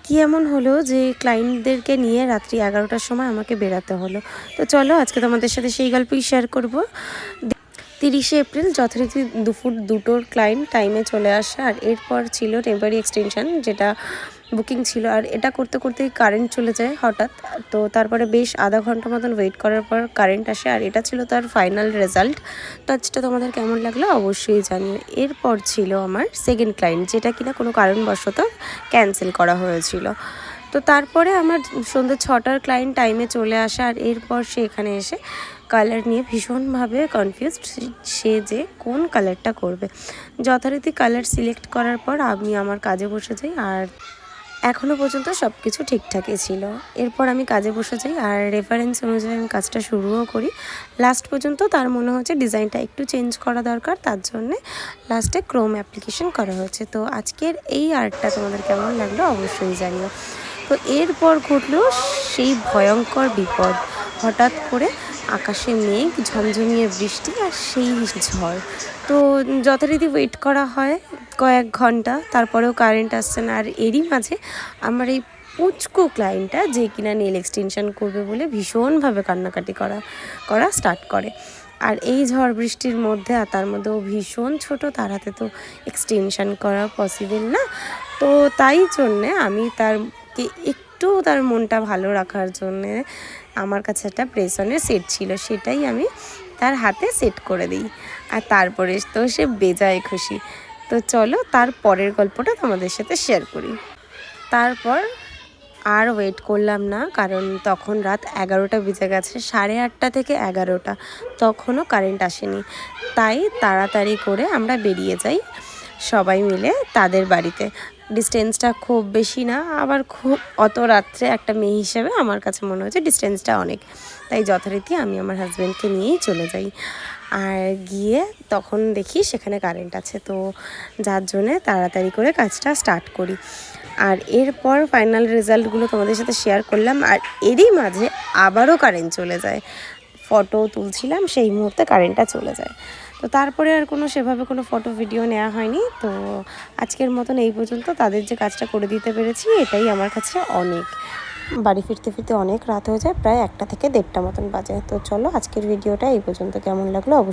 কি এমন হলো যে ক্লায়েন্টদেরকে নিয়ে রাত্রি 11টার সময় আমাকে বেরাতে হলো। তো চলো আজকে তোমাদের সাথে সেই গল্পই শেয়ার করব। 30শে এপ্রিল যথারীতি দুপুর 2টোর ক্লায়েন্ট টাইমে চলে আসে। আর এরপর ছিল টেম্পোরারি এক্সটেনশন, যেটা বুকিং ছিল। আর এটা করতে করতেই কারেন্ট চলে যায় হঠাৎ। তো তারপরে বেশ আধা ঘন্টা মতন ওয়েট করার পর কারেন্ট আসে, আর এটা ছিল তার ফাইনাল রেজাল্ট। টাচটা তোমাদের কেমন লাগলো অবশ্যই জানিও। এরপর ছিল আমার সেকেন্ড ক্লায়েন্ট, যেটা কিনা কোনো কারণবশত ক্যান্সেল করা হয়েছিল। তো তারপরে আমার সন্ধ্যে 6টার ক্লায়েন্ট টাইমে চলে আসে। আর এরপর সে এখানে এসে কালার নিয়ে ভীষণভাবে কনফিউজড, সে যে কোন কালারটা করবে। যথারীতি কালার সিলেক্ট করার পর আমি আমার কাজে বসে যাই। আর এখনও পর্যন্ত সব কিছু ঠিকঠাকই ছিল। এরপর আমি কাজে বসে যাই, আর রেফারেন্স অনুযায়ী আমি কাজটা শুরুও করি। লাস্ট পর্যন্ত তার মনে হচ্ছে ডিজাইনটা একটু চেঞ্জ করা দরকার, তার জন্যে লাস্টে ক্রোম অ্যাপ্লিকেশন করা হয়েছে। তো আজকের এই আর্টটা তোমাদের কেমন লাগলো অবশ্যই জানিও। তো এরপর ঘটলো সেই ভয়ঙ্কর বিপদ। হঠাৎ করে আকাশে মেঘ, ঝমঝমিয়ে বৃষ্টি, আর সেই ঝড়। তো যথারীতি ওয়েট করা হয় কয়েক ঘন্টা, তারপরেও কারেন্ট আসছে না। আর এরই মাঝে আমার এই পুচকু ক্লায়েন্টটা, যে কিনা নেল এক্সটেনশন করবে বলে ভীষণভাবে কান্নাকাটি করা স্টার্ট করে। আর এই ঝড় বৃষ্টির মধ্যে, আর তার মধ্যেও ভীষণ ছোট, তার হাতে তো এক্সটেনশন করা পসিবল না। তো তাই জন্যে আমি তারকে একটু তার মনটা ভালো রাখার জন্যে আমার কাছে একটা প্রেসনের সেট ছিল, সেটাই আমি তার হাতে সেট করে দিই। আর তারপরে তো সে বেজায় খুশি। তো চলো তার পরের গল্পটা তোমাদের সাথে শেয়ার করি। তারপর আর ওয়েট করলাম না, কারণ তখন রাত 11টা বেজে গেছে। 8:30 থেকে 11টা, তখনও কারেন্ট আসেনি। তাই তাড়াতাড়ি করে আমরা বেরিয়ে যাই সবাই মিলে তাদের বাড়িতে। ডিস্টেন্সটা খুব বেশি না, আবার খুব অত রাত্রে একটা মেয়ে হিসেবে আমার কাছে মনে হচ্ছে ডিস্টেন্সটা অনেক। তাই যথারীতি আমি আমার হাজব্যান্ডকে নিয়েই চলে যাই। আর গিয়ে তখন দেখি সেখানে কারেন্ট আছে, তো যার জন্যে তাড়াতাড়ি করে কাজটা স্টার্ট করি। আর এরপর ফাইনাল রেজাল্টগুলো তোমাদের সাথে শেয়ার করলাম। আর এরই মাঝে আবারও কারেন্ট চলে যায়। ফটো তুলছিলাম, সেই মুহূর্তে কারেন্টটা চলে যায়। তো তারপরে আর সেভাবে কোনো ফটো ভিডিও নেওয়া হয়নি। তো আজকের মতন এই পর্যন্ত। তাদের যে কাজটা করে দিতে পেরেছি, এটাই আমার কাছে অনেক। বাড়ি ফিরতে ফিরতে অনেক রাত হয়ে যায়, প্রায় 1টা থেকে 1:30 মতন বাজে। তো চলো আজকের ভিডিওটা এই পর্যন্ত। কেমন লাগলো অবশ্যই